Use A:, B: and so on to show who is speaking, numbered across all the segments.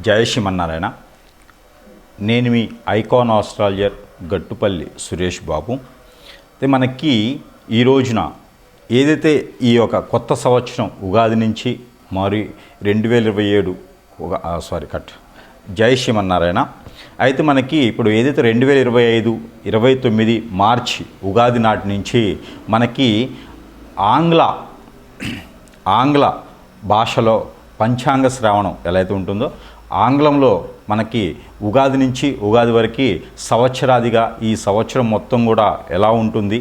A: జై శ్రీమన్నారాయణ. నేను మీ icon astrologer Gattupalli Suresh Babu. అయితే మనకి ఈ రోజున ఏదైతే ఈ యొక్క కొత్త సంవత్సరం ఉగాది నుంచి మరి 2027 జై శ్రీమన్నారాయణ. అయితే మనకి ఇప్పుడు ఏదైతే 2025 29 మార్చి ఉగాది నాటి నుంచి మనకి ఆంగ్ల భాషలో పంచాంగ శ్రావణం ఎలా అయితే ఉంటుందో ఆంగ్లంలో మనకి ఉగాది నుంచి ఉగాది వరకు సంవత్సరాదిగా ఈ సంవత్సరం మొత్తం కూడా ఎలా ఉంటుంది,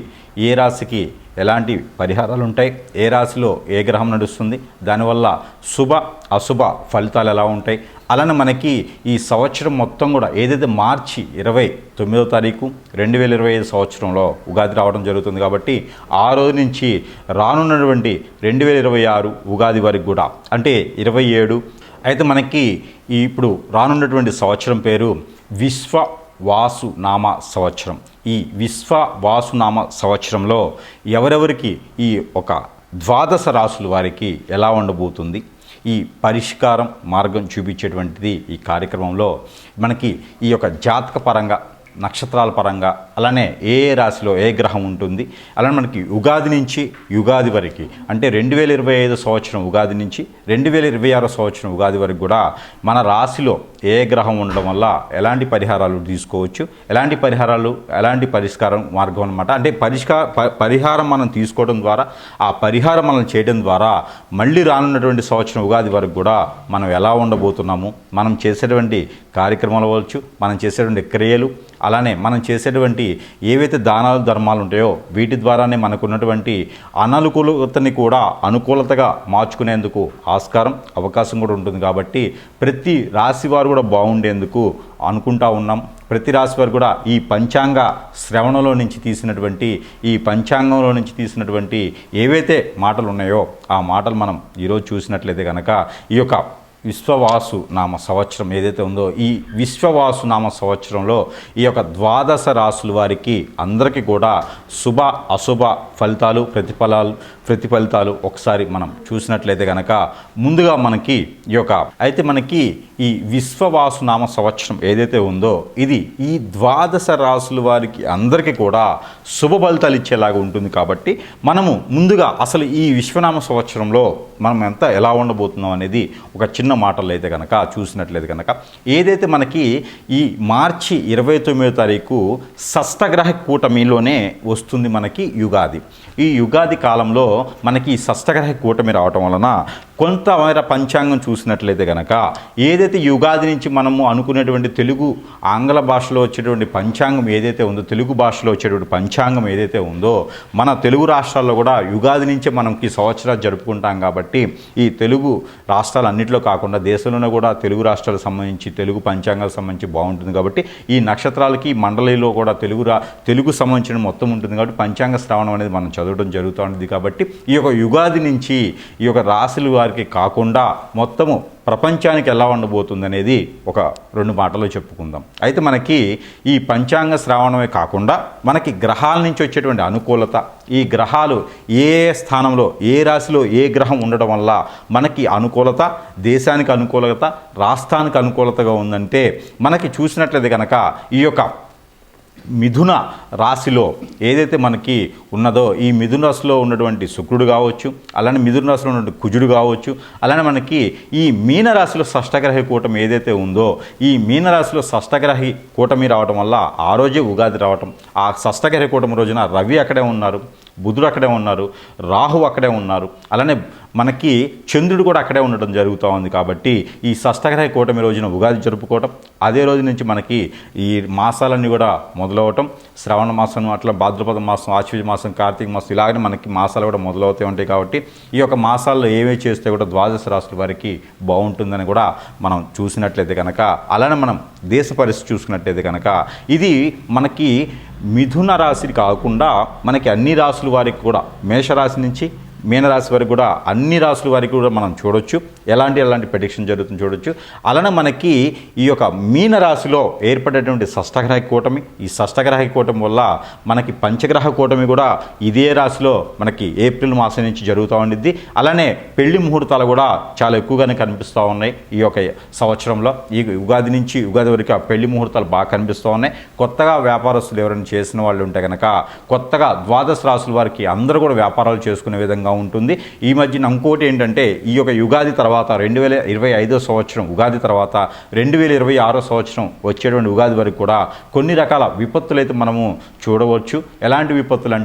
A: ఏ రాశికి ఎలాంటి పరిహారాలు ఉంటాయి, ఏ రాశిలో ఏ గ్రహం నడుస్తుంది, దానివల్ల శుభ అశుభ ఫలితాలు ఎలా ఉంటాయి, అలానే మనకి ఈ సంవత్సరం మొత్తం కూడా ఏదైతే మార్చి 29వ తారీఖు 2025 సంవత్సరంలో ఉగాది రావడం జరుగుతుంది కాబట్టి ఆ రోజు నుంచి రానున్నటువంటి 2026 ఉగాది వరకు కూడా అంటే 27. అయితే మనకి ఇప్పుడు రానున్నటువంటి సంవత్సరం పేరు విశ్వవాసునామ సంవత్సరం. ఈ విశ్వవాసునామ సంవత్సరంలో ఎవరెవరికి ఈ ఒక 12 రాసుల వారికి ఎలా ఉండబోతుంది, ఈ పరిష్కారం మార్గం చూపించేటువంటిది ఈ కార్యక్రమంలో మనకి ఈ యొక్క జాతక పరంగా నక్షత్రాల పరంగా అలానే ఏ రాశిలో ఏ గ్రహం ఉంటుంది, అలానే మనకి ఉగాది నుంచి యుగాది వరకు అంటే 2025 సంవత్సరం ఉగాది నుంచి 2026 సంవత్సరం ఉగాది వరకు కూడా మన రాశిలో ఏ గ్రహం ఉండడం వల్ల ఎలాంటి పరిహారాలు తీసుకోవచ్చు, ఎలాంటి పరిష్కారం మార్గం అనమాట. అంటే పరిహారం మనం తీసుకోవడం ద్వారా ఆ పరిహారం మనం చేయడం ద్వారా మళ్ళీ రానున్నటువంటి సంవత్సరం ఉగాది వరకు కూడా మనం ఎలా ఉండబోతున్నాము, మనం చేసేటువంటి కార్యక్రమాలు అవ్వచ్చు, మనం చేసేటువంటి క్రియలు, అలానే మనం చేసేటువంటి ఏవైతే దానాలు ధర్మాలు ఉంటాయో వీటి ద్వారానే మనకున్నటువంటి అననుకూలతని కూడా అనుకూలతగా మార్చుకునేందుకు అవకాశం కూడా ఉంటుంది. కాబట్టి ప్రతి రాశి వారు కూడా బాగుండేందుకు అనుకుంటా ఉన్నాం. ప్రతి రాశి వారు కూడా ఈ పంచాంగ శ్రవణంలో నుంచి తీసినటువంటి ఏవైతే మాటలు ఉన్నాయో ఆ మాటలు మనం ఈరోజు చూసినట్లయితే కనుక ఈ యొక్క విశ్వవాసునామ సంవత్సరం ఏదైతే ఉందో ఈ విశ్వవాసునామ సంవత్సరంలో ఈ యొక్క 12 రాసుల వారికి అందరికీ కూడా శుభ అశుభ ఫలితాలు ప్రతిఫలితాలు ఒకసారి మనం చూసినట్లయితే కనుక ముందుగా మనకి మనకి ఈ విశ్వవాసునామ సంవత్సరం ఏదైతే ఉందో ఇది ఈ 12 రాసుల వారికి అందరికీ కూడా శుభ ఫలితాలు ఇచ్చేలాగా ఉంటుంది. కాబట్టి మనము ముందుగా అసలు ఈ విశ్వనామ సంవత్సరంలో మనం ఎలా ఉండబోతున్నాం అనేది ఒక చిన్న మాటలు అయితే కనుక చూసినట్లయితే కనుక ఏదైతే మనకి ఈ మార్చి 29వ తారీఖు షష్టగ్రహ కూటమిలోనే వస్తుంది మనకి యుగాది. ఈ యుగాది కాలంలో మనకి షష్టగ్రహ కూటమి రావటం వలన కొంతమేర పంచాంగం చూసినట్లయితే కనుక ఏదైతే యుగాది నుంచి మనము అనుకునేటువంటి తెలుగు ఆంగ్ల భాషలో వచ్చేటువంటి పంచాంగం ఏదైతే ఉందో, తెలుగు భాషలో వచ్చేటువంటి పంచాంగం ఏదైతే ఉందో మన తెలుగు రాష్ట్రాల్లో కూడా యుగాది నుంచే మనకి సంవత్సరాలు జరుపుకుంటాం. కాబట్టి ఈ తెలుగు రాష్ట్రాలన్నింటిలో కాకుండా దేశంలోనే కూడా తెలుగు రాష్ట్రాలకు సంబంధించి తెలుగు పంచాంగాలకు సంబంధించి బాగుంటుంది. కాబట్టి ఈ నక్షత్రాలకి మండలిలో కూడా తెలుగు సంబంధించిన మొత్తం ఉంటుంది. కాబట్టి పంచాంగ శ్రవణం అనేది మనం చదవడం జరుగుతూ ఉంటుంది. కాబట్టి ఈ యొక్క యుగాది నుంచి ఈ యొక్క రాశుల వారికి కాకుండా మొత్తము ప్రపంచానికి ఎలా ఉండబోతుంది అనేది ఒక 2 మాటలు చెప్పుకుందాం. అయితే మనకి ఈ పంచాంగ శ్రావణమే కాకుండా మనకి గ్రహాల నుంచి వచ్చేటువంటి అనుకూలత, ఈ గ్రహాలు ఏ స్థానంలో ఏ రాశిలో ఏ గ్రహం ఉండడం వల్ల మనకి అనుకూలత, దేశానికి అనుకూలత, రాష్ట్రానికి అనుకూలతగా ఉందంటే మనకి చూసినట్లయితే కనుక ఈ యొక్క మిథున రాశిలో ఏదైతే మనకి ఉన్నదో ఈ మిథున రాశిలో ఉన్నటువంటి శుక్రుడు కావచ్చు, అలానే మిథున రాశిలో ఉన్నటువంటి కుజుడు కావచ్చు, అలానే మనకి ఈ మీనరాశిలో షష్టగ్రహ కూటమి ఏదైతే ఉందో ఈ మీనరాశిలో షష్టగ్రహ కూటమి రావడం వల్ల ఆ రోజే ఉగాది రావటం, ఆ షష్టగ్రహ కూటమి రోజున రవి అక్కడే ఉన్నారు, బుధుడు అక్కడే ఉన్నారు, రాహు అక్కడే ఉన్నారు, అలానే మనకి చంద్రుడు కూడా అక్కడే ఉండడం జరుగుతూ ఉంది. కాబట్టి ఈ షష్టగ్రహ కూటమి రోజున ఉగాది జరుపుకోవటం, అదే రోజు నుంచి మనకి ఈ మాసాలన్నీ కూడా మొదలవటం, శ్రావణ మాసం అట్లా భాద్రపద మాసం, ఆశ్వీజ మాసం, కార్తీక మాసం ఇలాగనే మనకి మాసాలు కూడా మొదలవుతూ ఉంటాయి. కాబట్టి ఈ యొక్క మాసాల్లో ఏవే చేస్తే కూడా 12 రాసుల వారికి బాగుంటుందని కూడా మనం చూసినట్లయితే కనుక, అలానే మనం దేశ పరిస్థితి చూసుకున్నట్లయితే కనుక ఇది మనకి మిథున రాశి కాకుండా మనకి అన్ని రాసుల వారికి కూడా మేషరాశి నుంచి మీనరాశి వరకు కూడా అన్ని రాసుల వారికి కూడా మనం చూడొచ్చు. ఎలాంటి ప్రెడిక్షన్ జరుగుతుంది చూడొచ్చు. అలానే మనకి ఈ యొక్క మీనరాశిలో ఏర్పడేటువంటి షష్టగ్రహ కూటమి, ఈ షష్టగ్రహ కూటమి వల్ల మనకి పంచగ్రహ కూటమి కూడా ఇదే రాశిలో మనకి ఏప్రిల్ మాసం నుంచి జరుగుతూ ఉండిద్ది. అలానే పెళ్లి ముహూర్తాలు కూడా చాలా ఎక్కువగానే కనిపిస్తూ ఉన్నాయి ఈ యొక్క సంవత్సరంలో. ఈ ఉగాది నుంచి ఉగాది వరకు పెళ్లి ముహూర్తాలు బాగా కనిపిస్తూ ఉన్నాయి. కొత్తగా వ్యాపారస్తులు ఎవరైనా చేసిన వాళ్ళు ఉంటే కనుక కొత్తగా ద్వాదశ రాశుల వారికి అందరూ కూడా వ్యాపారాలు చేసుకునే విధంగా ఉంటుంది. ఈ మధ్యన ఇంకోటి ఏంటంటే ఈ యొక్క యుగాది తర్వాత 2025 సంవత్సరం ఉగాది తర్వాత 2026 సంవత్సరం వచ్చేటువంటి ఉగాది వరకు కూడా కొన్ని రకాల విపత్తులు అయితే మనము చూడవచ్చు. ఎలాంటి విపత్తులు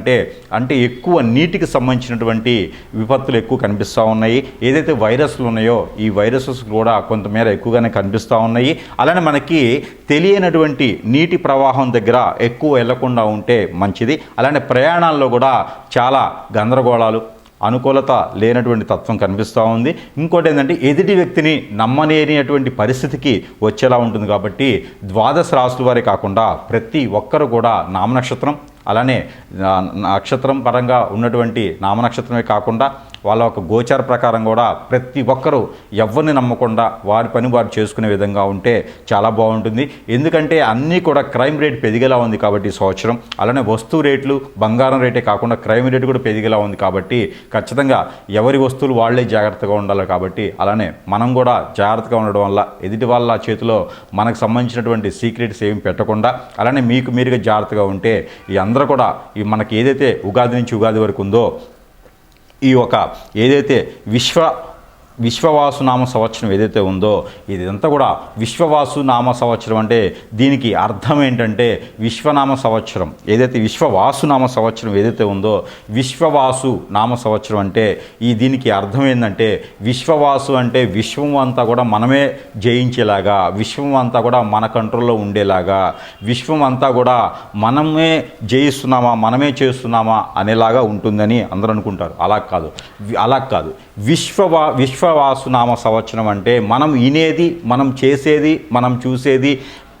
A: అంటే ఎక్కువ నీటికి సంబంధించినటువంటి విపత్తులు ఎక్కువ కనిపిస్తూ ఉన్నాయి. ఏదైతే వైరస్లు ఉన్నాయో ఈ వైరసెస్ కూడా కొంతమేర ఎక్కువగానే కనిపిస్తూ ఉన్నాయి. అలానే మనకి తెలియనటువంటి నీటి ప్రవాహం దగ్గర ఎక్కువ వెళ్లకుండా ఉంటే మంచిది. అలానే ప్రయాణాల్లో కూడా చాలా గందరగోళాలు, అనుకూలత లేనటువంటి తత్వం కనిపిస్తూ ఉంది. ఇంకోటి ఏంటంటే ఎదుటి వ్యక్తిని నమ్మలేనిటువంటి పరిస్థితికి వచ్చేలా ఉంటుంది. కాబట్టి ద్వాదశ రాశుల వారే కాకుండా ప్రతి ఒక్కరు కూడా నామనక్షత్రం, అలానే నక్షత్రం పరంగా ఉన్నటువంటి నామనక్షత్రమే కాకుండా వాళ్ళ ఒక గోచార ప్రకారం కూడా ప్రతి ఒక్కరూ ఎవరిని నమ్మకుండా వారి పని వారు చేసుకునే విధంగా ఉంటే చాలా బాగుంటుంది. ఎందుకంటే అన్నీ కూడా క్రైమ్ రేట్ పెరిగేలా ఉంది కాబట్టి ఈ సంవత్సరం. అలానే వస్తువు రేట్లు, బంగారం రేటే కాకుండా క్రైమ్ రేట్ కూడా పెరిగేలా ఉంది. కాబట్టి ఖచ్చితంగా ఎవరి వస్తువులు వాళ్లే జాగ్రత్తగా ఉండాలి. కాబట్టి అలానే మనం కూడా జాగ్రత్తగా ఉండడం వల్ల ఎదుటి వాళ్ళ చేతిలో మనకు సంబంధించినటువంటి సీక్రెట్స్ ఏమి పెట్టకుండా అలానే మీకు మీరుగా జాగ్రత్తగా ఉంటే ఈ అందరూ కూడా ఈ మనకి ఏదైతే ఉగాది నుంచి ఉగాది వరకు ఉందో ఈ ఒక ఏదైతే విశ్వవాసు నామ సంవత్సరం ఏదైతే ఉందో ఇదంతా కూడా విశ్వవాసు నామ సంవత్సరం అంటే దీనికి అర్థం ఏంటంటే విశ్వనామ సంవత్సరం. ఏదైతే విశ్వవాసు నామ సంవత్సరం ఏదైతే ఉందో విశ్వవాసు నామ సంవత్సరం అంటే దీనికి అర్థం ఏంటంటే విశ్వవాసు అంటే విశ్వం అంతా కూడా మనమే జయించేలాగా, విశ్వం అంతా కూడా మన కంట్రోల్లో ఉండేలాగా, విశ్వం అంతా కూడా మనమే జయిస్తున్నామా మనమే చేస్తున్నామా అనేలాగా ఉంటుందని అందరూ అనుకుంటారు. అలా కాదు. విశ్వవాసునామ సంవత్సరం అంటే మనం వినేది, మనం చేసేది, మనం చూసేది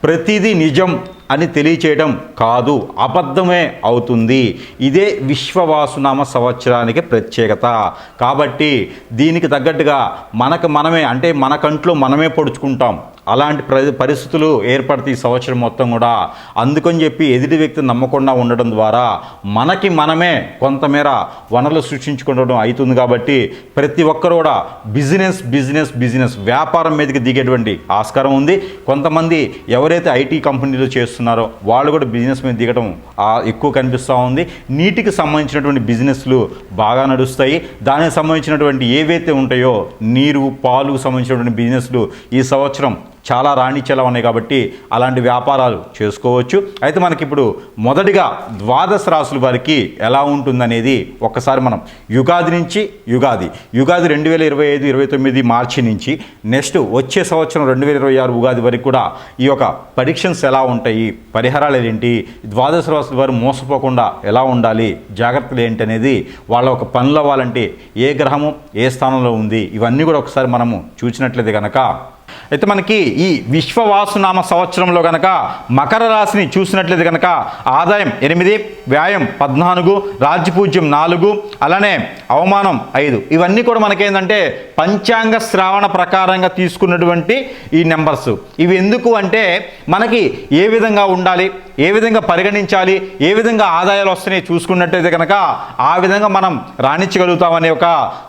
A: ప్రతిదీ నిజం అని తెలియచేయడం కాదు, అబద్ధమే అవుతుంది. ఇదే విశ్వవాసునామ సంవత్సరానికి ప్రత్యేకత. కాబట్టి దీనికి తగ్గట్టుగా మనమే అంటే మన కంట్లో మనమే పొడుచుకుంటాం. అలాంటి పరిస్థితులు ఏర్పడతాయి ఈ సంవత్సరం మొత్తం కూడా. అందుకని చెప్పి ఎదుటి వ్యక్తిని నమ్మకుండా ఉండడం ద్వారా మనమే కొంతమేర వనరులు సృష్టించుకోవడం అవుతుంది. కాబట్టి ప్రతి ఒక్కరు కూడా బిజినెస్ వ్యాపారం మీదకి దిగేటువంటి ఆస్కారం ఉంది. కొంతమంది ఎవరైతే ఐటీ కంపెనీలో చేస్తున్నారో వాళ్ళు కూడా బిజినెస్ మీద దిగడం ఎక్కువ కనిపిస్తూ ఉంది. నీటికి సంబంధించినటువంటి బిజినెస్లు బాగా నడుస్తాయి. దానికి సంబంధించినటువంటి ఏవైతే ఉంటాయో నీరు, పాలుకు సంబంధించినటువంటి బిజినెస్లు ఈ సంవత్సరం చాలా రాణించేలా ఉన్నాయి. కాబట్టి అలాంటి వ్యాపారాలు చేసుకోవచ్చు. అయితే మనకి ఇప్పుడు మొదటిగా ద్వాదశ రాశుల వారికి ఎలా ఉంటుందనేది ఒక్కసారి మనం యుగాది నుంచి యుగాది 2025-29 మార్చి నుంచి నెక్స్ట్ వచ్చే సంవత్సరం 2026 ఉగాది వరకు కూడా ఈ యొక్క ప్రెడిక్షన్స్ ఎలా ఉంటాయి, పరిహారాలు ఏంటి, ద్వాదశ రాశుల వారు మోసపోకుండా ఎలా ఉండాలి, జాగ్రత్తలు ఏంటి అనేది వాళ్ళ ఒక పనులు అవ్వాలంటే ఏ గ్రహము ఏ స్థానంలో ఉంది ఇవన్నీ కూడా ఒకసారి మనము చూసినట్లయితే కనుక అయితే మనకి ఈ విశ్వవాసునామ సంవత్సరంలో కనుక మకర రాశిని చూసినట్లయితే కనుక ఆదాయం 8, వ్యాయం 14, రాజ్యపూజ్యం 4, అలానే అవమానం 5. ఇవన్నీ కూడా మనకేంటంటే పంచాంగ శ్రావణ ప్రకారంగా తీసుకున్నటువంటి ఈ నెంబర్స్. ఇవి ఎందుకు అంటే మనకి ఏ విధంగా ఉండాలి, ఏ విధంగా పరిగణించాలి, ఏ విధంగా ఆదాయాలు వస్తున్నాయి చూసుకున్నట్టయితే కనుక ఆ విధంగా మనం రాణించగలుగుతామనే ఒక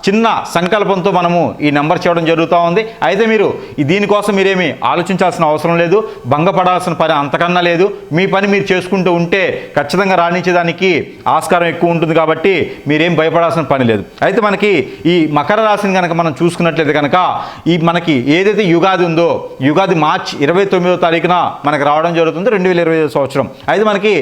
A: చిన్న సంకల్పంతో మనము ఈ నెంబర్ చేయడం జరుగుతూ ఉంది. అయితే మీరు దీనికోసం మీరేమి ఆలోచించాల్సిన అవసరం లేదు, భంగపడాల్సిన పని అంతకన్నా లేదు. మీ పని మీరు చేసుకుంటూ ఉంటే ఖచ్చితంగా రాణించేదానికి ఆస్కారం ఎక్కువ ఉంటుంది. కాబట్టి మీరేం భయపడాల్సిన పని లేదు. అయితే మనకి ఈ మకర రాశిని కనుక మనం చూసుకున్నట్లయితే కనుక ఈ మనకి ఏదైతే యుగాది ఉందో యుగాది మార్చి 29వ తారీఖున మనకు రావడం జరుగుతుంది 2025 సంవత్సరం. అయితే మనకి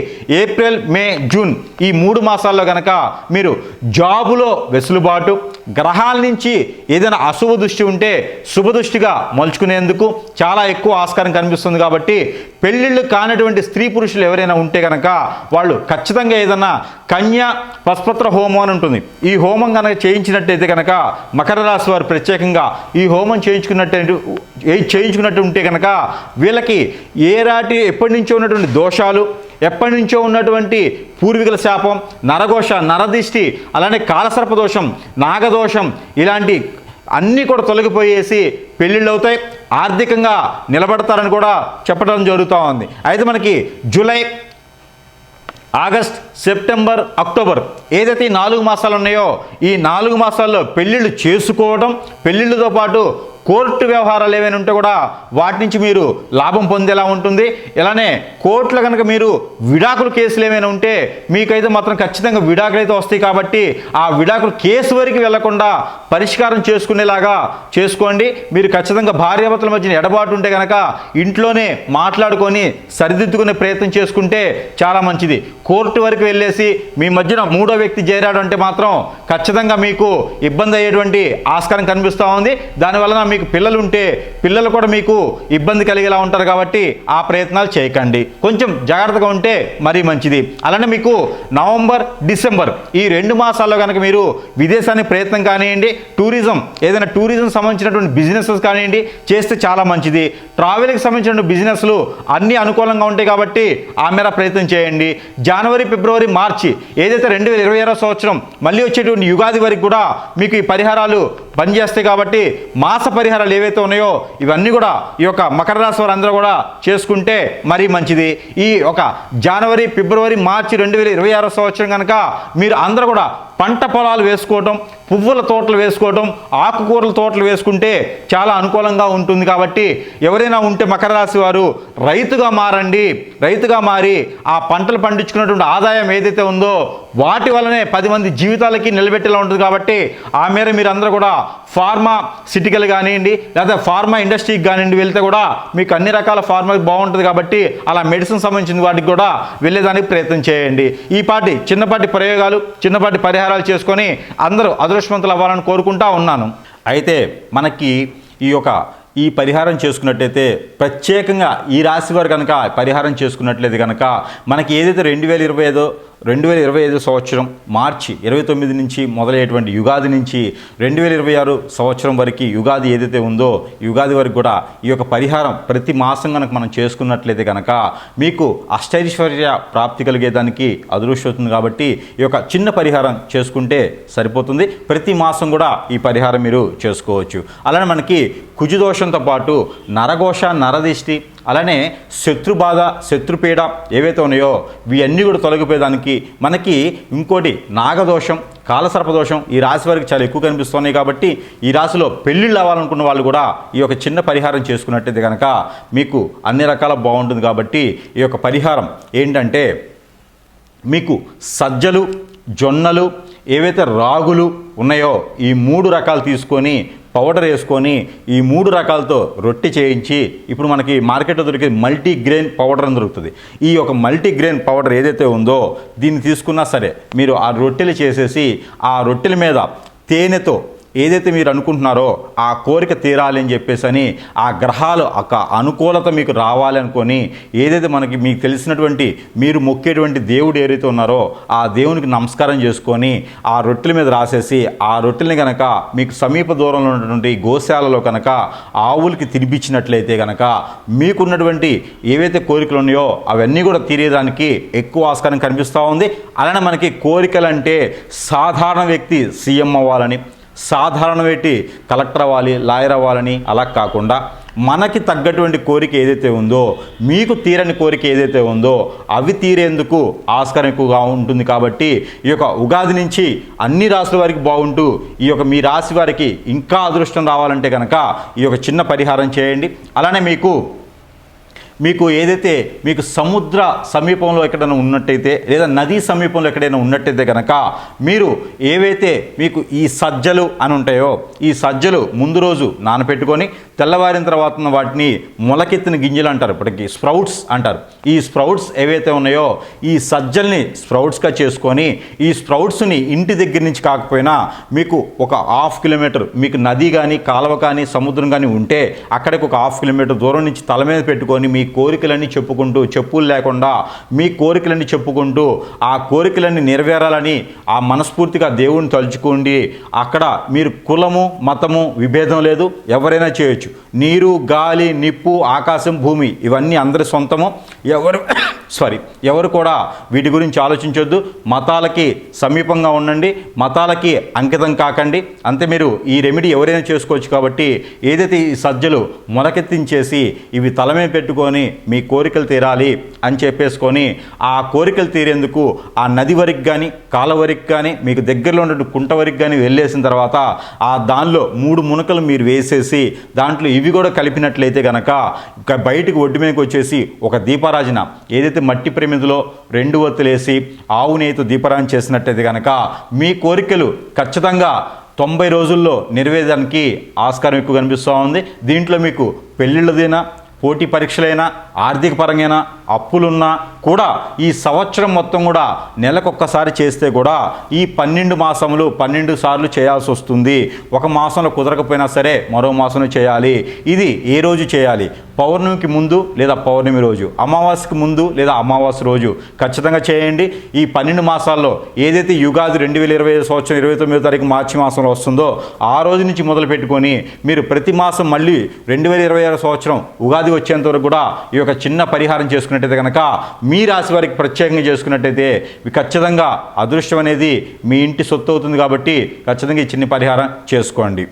A: ఏప్రిల్, మే, జూన్ ఈ 3 మాసాల్లో కనుక మీరు జాబులో వెసులుబాటు, గ్రహాల నుంచి ఏదైనా అశుభ దృష్టి ఉంటే శుభ దృష్టిగా మలుచుకునేందుకు చాలా ఎక్కువ ఆస్కారం కనిపిస్తుంది. కాబట్టి పెళ్ళిళ్ళు కానటువంటి స్త్రీ పురుషులు ఎవరైనా ఉంటే కనుక వాళ్ళు ఖచ్చితంగా ఏదైనా కన్య పస్పత్ర హోమం అని ఉంటుంది. ఈ హోమం కనుక చేయించినట్టయితే కనుక మకర రాశి వారు ప్రత్యేకంగా ఈ హోమం చేయించుకున్నట్టు ఉంటే కనుక వీళ్ళకి ఎప్పటి నుంచో ఉన్నటువంటి దోషాలు, ఎప్పటి నుంచో ఉన్నటువంటి పూర్వీకుల శాపం, నరఘోష, నరదిష్టి, అలానే కాలసర్పదోషం, నాగదోషం ఇలాంటి అన్నీ కూడా తొలగిపోయేసి పెళ్ళిళ్ళు అవుతాయి, ఆర్థికంగా నిలబడతారని కూడా చెప్పడం జరుగుతూ ఉంది. అయితే మనకి జూలై, ఆగస్ట్, సెప్టెంబర్, అక్టోబర్ ఏదైతే ఈ 4 మాసాలు ఉన్నాయో ఈ 4 మాసాల్లో పెళ్ళిళ్ళు చేసుకోవడం, పెళ్ళిళ్ళతో పాటు కోర్టు వ్యవహారాలు ఏమైనా ఉంటే కూడా వాటి నుంచి మీరు లాభం పొందేలా ఉంటుంది. ఇలానే కోర్టులో కనుక మీరు విడాకుల కేసులు ఏమైనా ఉంటే మీకైతే మాత్రం ఖచ్చితంగా విడాకులు అయితే వస్తాయి. కాబట్టి ఆ విడాకుల కేసు వరకు వెళ్లకుండా పరిష్కారం చేసుకునేలాగా చేసుకోండి. మీరు ఖచ్చితంగా భార్యాభర్తల మధ్యన ఎడబాటు ఉంటే కనుక ఇంట్లోనే మాట్లాడుకొని సరిదిద్దుకునే ప్రయత్నం చేసుకుంటే చాలా మంచిది. కోర్టు వరకు వెళ్ళేసి మీ మధ్యన మూడో వ్యక్తి చేరాడు అంటే మాత్రం ఖచ్చితంగా మీకు ఇబ్బంది అయ్యేటువంటి ఆస్కారం కనిపిస్తూ ఉంది. దానివలన మీకు పిల్లలు ఉంటే పిల్లలు కూడా మీకు ఇబ్బంది కలిగేలా ఉంటారు. కాబట్టి ఆ ప్రయత్నాలు చేయకండి, కొంచెం జాగ్రత్తగా ఉంటే మరీ మంచిది. అలానే మీకు నవంబర్, డిసెంబర్ ఈ 2 మాసాల్లో కనుక మీరు విదేశానికి ప్రయత్నం కానివ్వండి, ఏదైనా టూరిజం సంబంధించినటువంటి బిజినెసెస్ కానివ్వండి చేస్తే చాలా మంచిది. ట్రావెల్కి సంబంధించిన బిజినెస్లు అన్నీ అనుకూలంగా ఉంటాయి కాబట్టి ఆ మేర ప్రయత్నం చేయండి. జనవరి, ఫిబ్రవరి, మార్చి ఏదైతే 2026 సంవత్సరం మళ్ళీ వచ్చేటువంటి యుగాది వరకు కూడా మీకు ఈ పరిహారాలు పనిచేస్తాయి. కాబట్టి మాస పరిహారాలు ఏవైతే ఉన్నాయో ఇవన్నీ కూడా ఈ యొక్క మకర రాశి వారు అందరూ కూడా చేసుకుంటే మరీ మంచిది. ఈ ఒక జనవరి, ఫిబ్రవరి, మార్చి 2026 సంవత్సరం కనుక మీరు అందరూ కూడా పంట పొలాలు వేసుకోవటం, పువ్వుల తోటలు వేసుకోవటం, ఆకుకూరల తోటలు వేసుకుంటే చాలా అనుకూలంగా ఉంటుంది. కాబట్టి ఎవరైనా ఉంటే మకర రాశి వారు రైతుగా మారండి. రైతుగా మారి ఆ పంటలు పండించుకున్నటువంటి ఆదాయం ఏదైతే ఉందో వాటి వల్లనే 10 మంది జీవితాలకి నిలబెట్టేలా ఉంటుంది. కాబట్టి ఆ మేర మీరు అందరూ కూడా ఫార్మా సిటికల్ కానివ్వండి లేదా ఫార్మా ఇండస్ట్రీకి కానివ్వండి వెళ్తే కూడా మీకు అన్ని రకాల ఫార్మాకి బాగుంటుంది. కాబట్టి అలా మెడిసిన్ సంబంధించిన వాటికి కూడా వెళ్ళేదానికి ప్రయత్నం చేయండి. చిన్నపాటి ప్రయోగాలు, చిన్నపాటి పరిహారాలు చేసుకొని అందరూ అదృష్టవంతులు అవ్వాలని కోరుకుంటా ఉన్నాను. అయితే మనకి ఈ పరిహారం చేసుకున్నట్టయితే ప్రత్యేకంగా ఈ రాశి వారు కనుక పరిహారం చేసుకున్నట్లయితే కనుక మనకి ఏదైతే 2025 సంవత్సరం మార్చి 29 నుంచి మొదలయ్యేటువంటి యుగాది నుంచి 2026 సంవత్సరం వరకు యుగాది ఏదైతే ఉందో యుగాది వరకు కూడా ఈ యొక్క పరిహారం ప్రతి మాసం కనుక మనం చేసుకున్నట్లయితే కనుక మీకు అష్టైశ్వర్య ప్రాప్తి కలిగేదానికి అదృష్టం అవుతుంది. కాబట్టి ఈ యొక్క చిన్న పరిహారం చేసుకుంటే సరిపోతుంది. ప్రతి మాసం కూడా ఈ పరిహారం మీరు చేసుకోవచ్చు. అలానే మనకి కుజుదోషంతో పాటు నరఘోష, నరదిష్టి, అలానే శత్రుబాధ, శత్రుపీడ ఏవైతే ఉన్నాయో ఇవన్నీ కూడా తొలగిపోయేదానికి మనకి ఇంకోటి నాగదోషం, కాలసర్పదోషం ఈ రాశి వారికి చాలా ఎక్కువ కనిపిస్తున్నాయి. కాబట్టి ఈ రాశిలో పెళ్ళిళ్ళు అవ్వాలనుకున్న వాళ్ళు కూడా ఈ యొక్క చిన్న పరిహారం చేసుకున్నట్టయితే కనుక మీకు అన్ని రకాల బాగుంటుంది. కాబట్టి ఈ యొక్క పరిహారం ఏంటంటే మీకు సజ్జలు, జొన్నలు, ఏవైతే రాగులు ఉన్నాయో ఈ 3 రకాలు తీసుకొని పౌడర్ వేసుకొని ఈ 3 రకాలతో రొట్టె చేయించి ఇప్పుడు మనకి మార్కెట్లో దొరికే మల్టీగ్రెయిన్ పౌడర్ అని దొరుకుతుంది. ఈ యొక్క మల్టీగ్రెయిన్ పౌడర్ ఏదైతే ఉందో దీన్ని తీసుకున్నా సరే మీరు ఆ రొట్టెలు చేసేసి ఆ రొట్టెల మీద తేనెతో ఏదైతే మీరు అనుకుంటున్నారో ఆ కోరిక తీరాలి అని చెప్పేసి అని ఆ గ్రహాలు ఒక అనుకూలత మీకు రావాలి అనుకొని ఏదైతే మీకు తెలిసినటువంటి మీరు మొక్కేటువంటి దేవుడు ఏదైతే ఉన్నారో ఆ దేవునికి నమస్కారం చేసుకొని ఆ రొట్టెల మీద రాసేసి ఆ రొట్టెల్ని కనుక మీకు సమీప దూరంలో ఉన్నటువంటి గోశాలలో కనుక ఆవులకి తినిపించినట్లయితే కనుక మీకున్నటువంటి ఏవైతే కోరికలు ఉన్నాయో అవన్నీ కూడా తీరేదానికి ఎక్కువ ఆస్కారం కనిపిస్తూ ఉంది. అలానే మనకి కోరికలు అంటే సాధారణ వ్యక్తి సీఎం అవ్వాలని, సాధారణ వ్యక్తి కలెక్టర్ అవ్వాలి, లాయర్ అవ్వాలని అలా కాకుండా మనకి తగ్గటువంటి కోరిక ఏదైతే ఉందో, మీకు తీరని కోరిక ఏదైతే ఉందో అవి తీరేందుకు ఆస్కారం ఎక్కువగా ఉంటుంది. కాబట్టి ఈ యొక్క ఉగాది నుంచి అన్ని రాశుల వారికి బాగుంటూ ఈ యొక్క మీ రాశి వారికి ఇంకా అదృష్టం రావాలంటే కనుక ఈ యొక్క చిన్న పరిహారం చేయండి. అలానే మీకు ఏదైతే మీకు సముద్ర సమీపంలో ఎక్కడైనా ఉన్నట్టయితే లేదా నదీ సమీపంలో ఎక్కడైనా ఉన్నట్టయితే కనుక మీరు ఏవైతే మీకు ఈ సజ్జలు అని ఉంటాయో ఈ సజ్జలు ముందు రోజు నానపెట్టుకొని తెల్లవారిన తర్వాత వాటిని మొలకెత్తిన గింజలు అంటారు, ఇప్పటికి స్ప్రౌట్స్ అంటారు. ఈ స్ప్రౌట్స్ ఏవైతే ఉన్నాయో ఈ సజ్జల్ని స్ప్రౌట్స్గా చేసుకొని ఈ స్ప్రౌట్స్ని ఇంటి దగ్గర నుంచి కాకపోయినా మీకు ఒక 1/2 కిలోమీటర్ మీకు నది కానీ కాలువ కానీ సముద్రం కానీ ఉంటే అక్కడికి ఒక 1/2 కిలోమీటర్ దూరం నుంచి తల మీద పెట్టుకొని మీ కోరికలన్నీ చెప్పుకుంటూ, చెప్పులు లేకుండా మీ కోరికలన్నీ చెప్పుకుంటూ ఆ కోరికలన్నీ నెరవేరాలని ఆ మనస్ఫూర్తిగా దేవుణ్ణి తలుచుకోండి. అక్కడ మీరు కులము, మతము విభేదం లేదు, ఎవరైనా చేయొచ్చు. నీరు, గాలి, నిప్పు, ఆకాశం, భూమి ఇవన్నీ అందరి సొంతము. ఎవరు కూడా వీటి గురించి ఆలోచించొద్దు. మతాలకి సమీపంగా ఉండండి, మతాలకి అంకితం కాకండి. అంతే, మీరు ఈ రెమెడీ ఎవరైనా చేసుకోవచ్చు. కాబట్టి ఏదైతే ఈ సజ్జలు మొలకెత్తించేసి ఇవి తలమే పెట్టుకొని మీ కోరికలు తీరాలి అని చెప్పేసుకొని ఆ కోరికలు తీరేందుకు ఆ నది వరకు కానీ కాల వరకు కానీ మీకు దగ్గరలో ఉన్న కుంట వరకు కానీ వెళ్ళేసిన తర్వాత ఆ దానిలో 3 మునకలు మీరు వేసేసి దాంట్లో ఇవి కూడా కలిపినట్లయితే కనుక బయటకు ఒడ్డు మీదకి వచ్చేసి ఒక దీపారాజన ఏదైతే మట్టి ప్రమిదిలో 2 ఒత్తులేసి ఆవు నెయ్యితో దీపారాజన చేసినట్లయితే కనుక మీ కోరికలు ఖచ్చితంగా 90 రోజుల్లో నెరవేరడానికి ఆస్కారం ఎక్కువ కనిపిస్తూ ఉంది. దీంట్లో మీకు పెళ్ళిళ్ళదైనా, పోటీ పరీక్షలైనా, ఆర్థిక పరంగా అప్పులున్నా కూడా ఈ సంవత్సరం మొత్తం కూడా నెలకొక్కసారి చేస్తే కూడా ఈ 12 మాసములు 12 సార్లు చేయాల్సి వస్తుంది. ఒక మాసంలో కుదరకపోయినా సరే మరో మాసంలో చేయాలి. ఇది ఏ రోజు చేయాలి? పౌర్ణమికి ముందు లేదా పౌర్ణమి రోజు, అమావాస్యకి ముందు లేదా అమావాస్య రోజు ఖచ్చితంగా చేయండి. ఈ 12 మాసాల్లో ఏదైతే యుగాది 2025 సంవత్సరం 29వ తారీఖు మార్చి మాసంలో వస్తుందో ఆ రోజు నుంచి మొదలు పెట్టుకొని మీరు ప్రతి మాసం మళ్ళీ 2026 సంవత్సరం ఉగాది వచ్చేంత వరకు కూడా ఈ యొక్క చిన్న పరిహారం చేసుకున్నట్టయితే కనుక మీ రాశి వారికి ప్రత్యేకంగా చేసుకున్నట్టయితే ఖచ్చితంగా అదృష్టం అనేది మీ ఇంటి సొత్తు అవుతుంది. కాబట్టి ఖచ్చితంగా ఈ చిన్న పరిహారం చేసుకోండి.